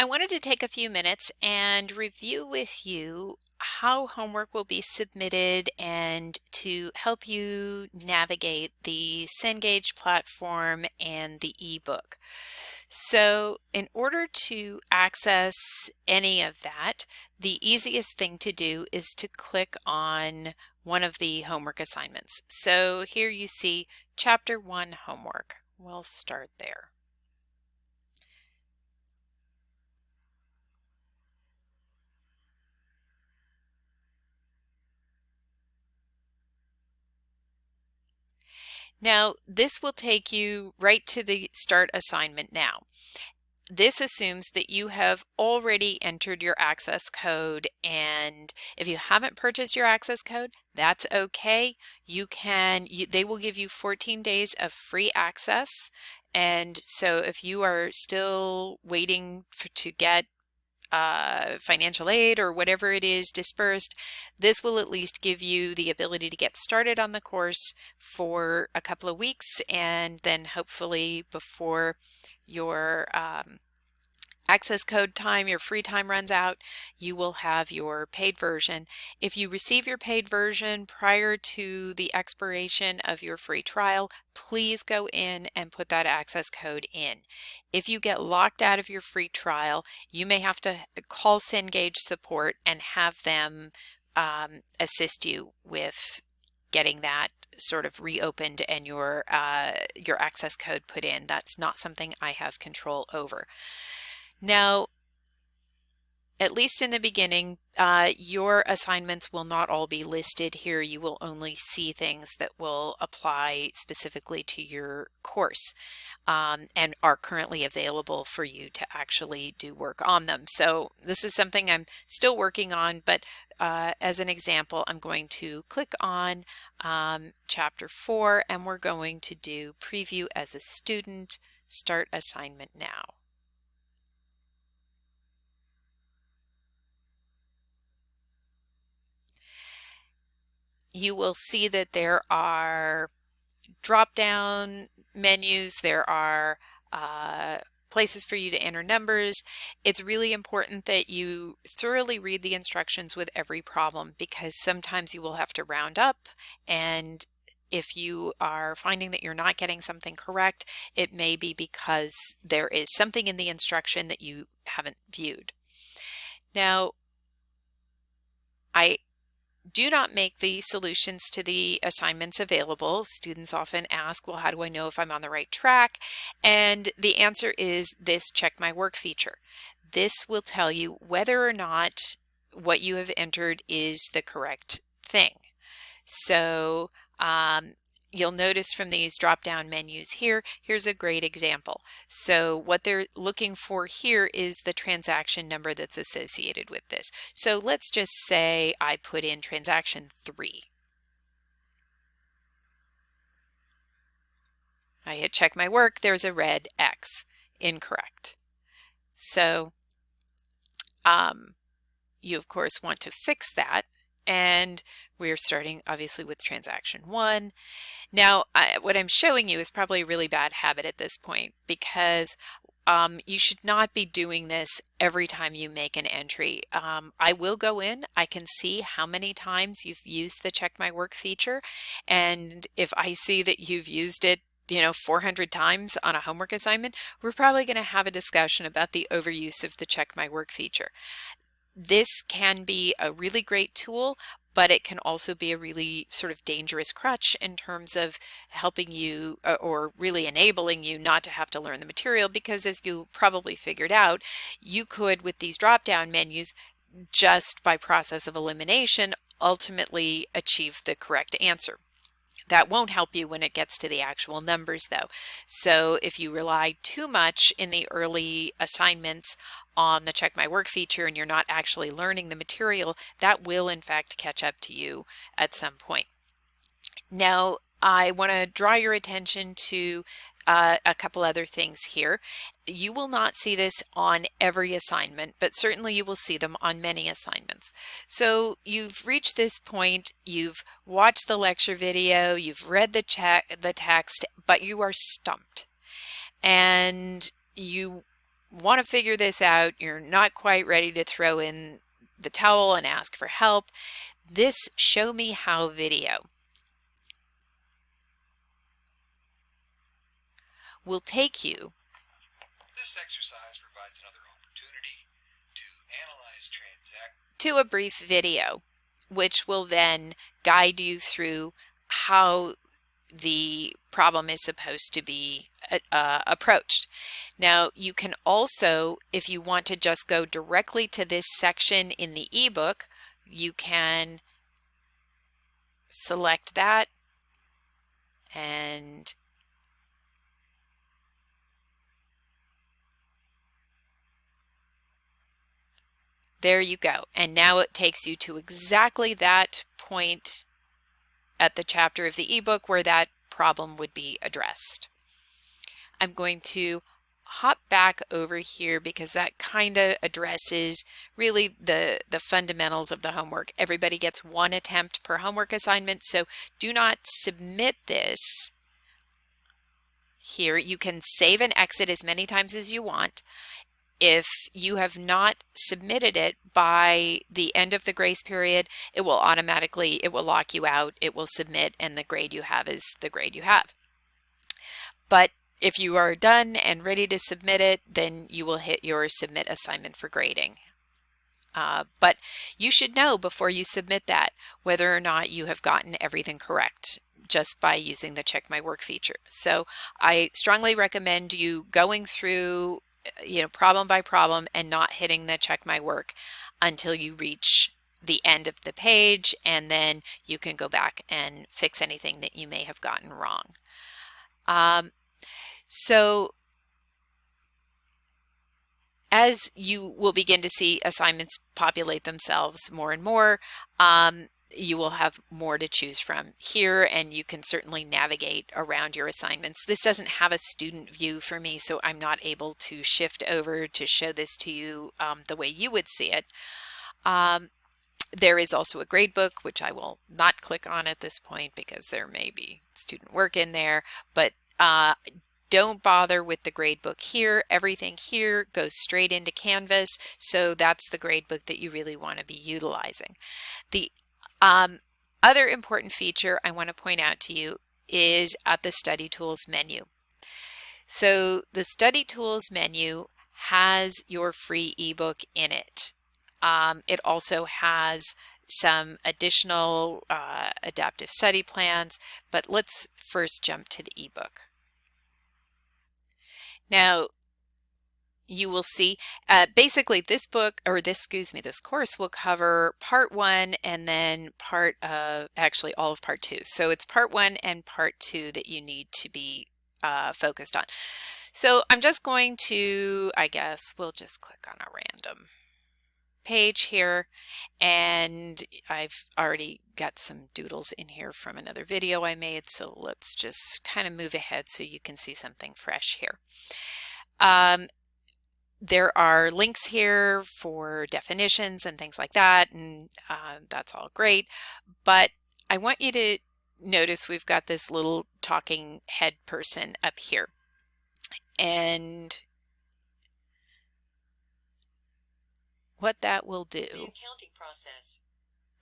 I wanted to take a few minutes and review with you how homework will be submitted and to help you navigate the Cengage platform and the ebook. So in order to access any of that, the easiest thing to do is to click on one of the homework assignments. So here you see Chapter 1 homework. We'll start there. Now, this will take you right to the start assignment now. This assumes that you have already entered your access code, and if you haven't purchased your access code, that's okay. They will give you 14 days of free access. And so if you are still waiting to get financial aid or whatever it is dispersed, this will at least give you the ability to get started on the course for a couple of weeks, and then hopefully before your access code time, your free time runs out, you will have your paid version. If you receive your paid version prior to the expiration of your free trial, please go in and put that access code in. If you get locked out of your free trial, you may have to call Cengage support and have them assist you with getting that sort of reopened and your access code put in. That's not something I have control over. Now, at least in the beginning, your assignments will not all be listed here. You will only see things that will apply specifically to your course and are currently available for you to actually do work on them. So this is something I'm still working on, but as an example, I'm going to click on Chapter 4, and we're going to do Preview as a Student, Start Assignment Now. You will see that there are drop-down menus, there are places for you to enter numbers. It's really important that you thoroughly read the instructions with every problem, because sometimes you will have to round up, and if you are finding that you're not getting something correct, it may be because there is something in the instruction that you haven't viewed. Now, I do not make the solutions to the assignments available. Students often ask, well, how do I know if I'm on the right track? And the answer is this Check My Work feature. This will tell you whether or not what you have entered is the correct thing. So you'll notice from these drop-down menus here's a great example. So what they're looking for here is the transaction number that's associated with this. So let's just say I put in transaction 3. I hit Check My Work, there's a red X, incorrect. So you of course want to fix that, and we're starting obviously with transaction 1. Now, what I'm showing you is probably a really bad habit at this point, because you should not be doing this every time you make an entry. I will go in, I can see how many times you've used the Check My Work feature, and if I see that you've used it 400 times on a homework assignment, we're probably going to have a discussion about the overuse of the Check My Work feature. This can be a really great tool, but it can also be a really sort of dangerous crutch in terms of helping you or really enabling you not to have to learn the material, because as you probably figured out, you could, with these drop-down menus, just by process of elimination, ultimately achieve the correct answer. That won't help you when it gets to the actual numbers, though. So if you rely too much in the early assignments on the Check My Work feature and you're not actually learning the material, that will in fact catch up to you at some point. Now, I want to draw your attention to a couple other things here. You will not see this on every assignment, but certainly you will see them on many assignments. So you've reached this point, you've watched the lecture video, you've read the text, but you are stumped. And you want to figure this out, you're not quite ready to throw in the towel and ask for help, this Show Me How video will take you. This exercise provides another opportunity to analyze to a brief video, which will then guide you through how the problem is supposed to be approached. Now, you can also, if you want to just go directly to this section in the ebook, you can select that and there you go. And now it takes you to exactly that point at the chapter of the ebook where that problem would be addressed. I'm going to hop back over here because that kind of addresses really the fundamentals of the homework. Everybody gets one attempt per homework assignment, so do not submit this here. You can save and exit as many times as you want. If you have not submitted it by the end of the grace period, it will lock you out, it will submit, and the grade you have is the grade you have. But if you are done and ready to submit it, then you will hit your submit assignment for grading. But you should know before you submit that whether or not you have gotten everything correct just by using the Check My Work feature. So I strongly recommend you going through problem by problem and not hitting the Check My Work until you reach the end of the page, and then you can go back and fix anything that you may have gotten wrong. So as you will begin to see assignments populate themselves more and more, you will have more to choose from here, and you can certainly navigate around your assignments. This doesn't have a student view for me, so I'm not able to shift over to show this to you the way you would see it. There is also a gradebook, which I will not click on at this point because there may be student work in there, but don't bother with the gradebook here. Everything here goes straight into Canvas, so that's the gradebook that you really want to be utilizing. The other important feature I want to point out to you is at the Study Tools menu. So the Study Tools menu has your free ebook in it. It also has some additional adaptive study plans, but let's first jump to the ebook. Now, you will see basically this course will cover part 1 and then all of part 2. So it's part 1 and part 2 that you need to be focused on. So I'm just going to, I guess we'll just click on a random page here, and I've already got some doodles in here from another video I made, so let's just kind of move ahead so you can see something fresh here. There are links here for definitions and things like that, and that's all great, but I want you to notice we've got this little talking head person up here, and what that will do. The accounting process.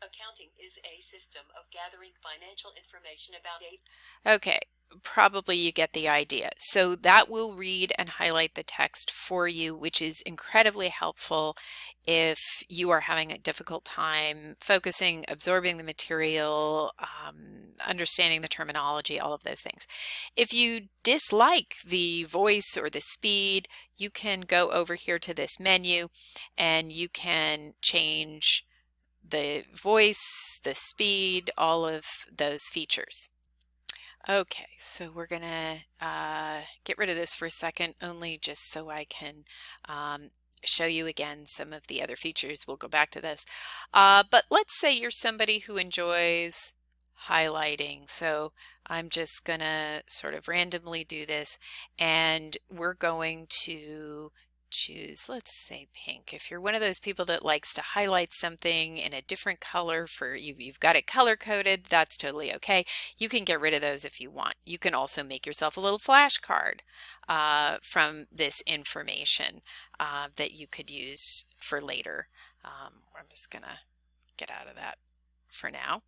Accounting is a system of gathering financial information about a... Okay, probably you get the idea. So that will read and highlight the text for you, which is incredibly helpful if you are having a difficult time focusing, absorbing the material, understanding the terminology, all of those things. If you dislike the voice or the speed, you can go over here to this menu and you can change the voice, the speed, all of those features. Okay, so we're gonna get rid of this for a second, only just so I can show you again some of the other features. We'll go back to this. But let's say you're somebody who enjoys highlighting. So I'm just gonna sort of randomly do this, and we're going to choose, let's say pink. If you're one of those people that likes to highlight something in a different color for you've got it color coded, that's totally okay. You can get rid of those if you want. You can also make yourself a little flashcard from this information that you could use for later. I'm just gonna get out of that for now.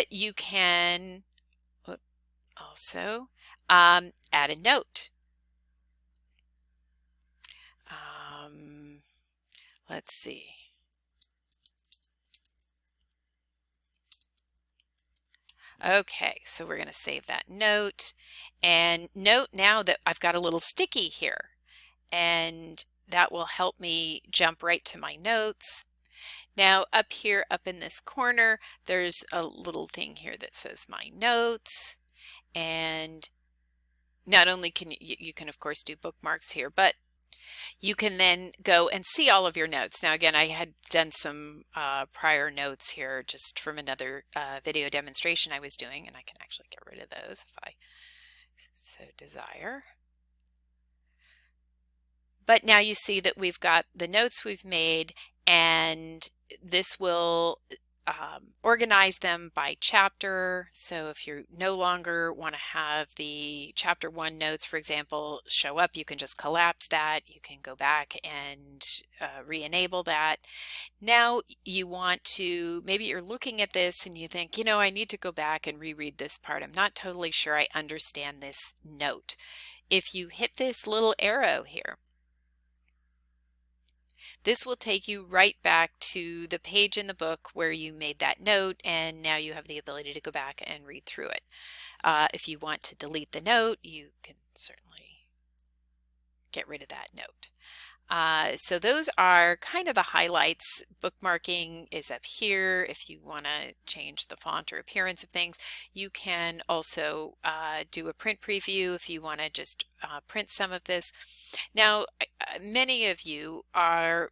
You can also add a note. Let's see. Okay, so we're going to save that note, and note now that I've got a little sticky here, and that will help me jump right to my notes. Now up here, up in this corner, there's a little thing here that says my notes, and not only can you can of course do bookmarks here, but you can then go and see all of your notes. Now again, I had done some prior notes here just from another video demonstration I was doing, and I can actually get rid of those if I so desire. But now you see that we've got the notes we've made, and this will organize them by chapter. So if you no longer want to have the chapter 1 notes, for example, show up, you can just collapse that. You can go back and re-enable that. Now you want to, maybe you're looking at this and you think, you know, I need to go back and reread this part. I'm not totally sure I understand this note. If you hit this little arrow here, this will take you right back to the page in the book where you made that note, and now you have the ability to go back and read through it. If you want to delete the note, you can certainly get rid of that note. So those are kind of the highlights. Bookmarking is up here. If you want to change the font or appearance of things, you can also do a print preview if you want to just print some of this. Now, many of you are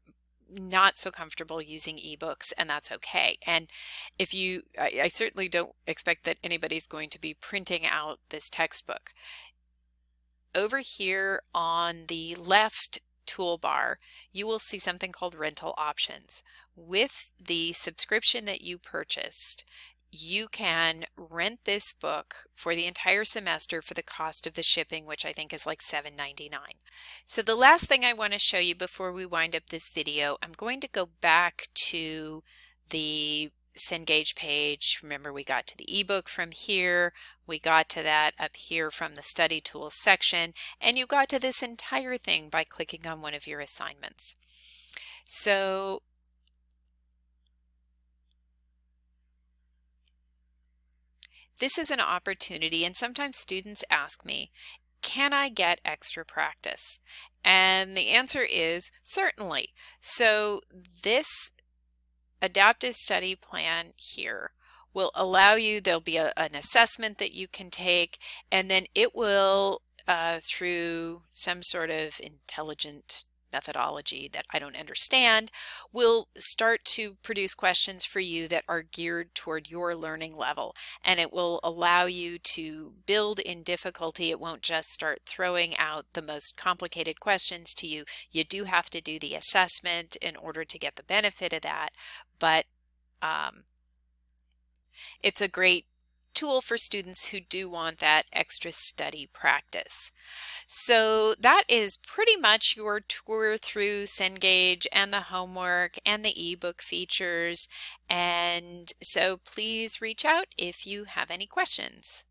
not so comfortable using ebooks, and that's okay. And if you, I certainly don't expect that anybody's going to be printing out this textbook. Over here on the left toolbar, you will see something called rental options. With the subscription that you purchased, you can rent this book for the entire semester for the cost of the shipping, which I think is like $7.99. So the last thing I want to show you before we wind up this video, I'm going to go back to the Cengage page. Remember, we got to the ebook from here. We got to that up here from the study tools section, and you got to this entire thing by clicking on one of your assignments. So this is an opportunity, and sometimes students ask me, can I get extra practice? And the answer is certainly. So this adaptive study plan here will allow you, there'll be an assessment that you can take, and then it will, through some sort of intelligent methodology that I don't understand, will start to produce questions for you that are geared toward your learning level, and it will allow you to build in difficulty. It won't just start throwing out the most complicated questions to you. You do have to do the assessment in order to get the benefit of that, but it's a great tool for students who do want that extra study practice. So that is pretty much your tour through Cengage and the homework and the ebook features. And so please reach out if you have any questions.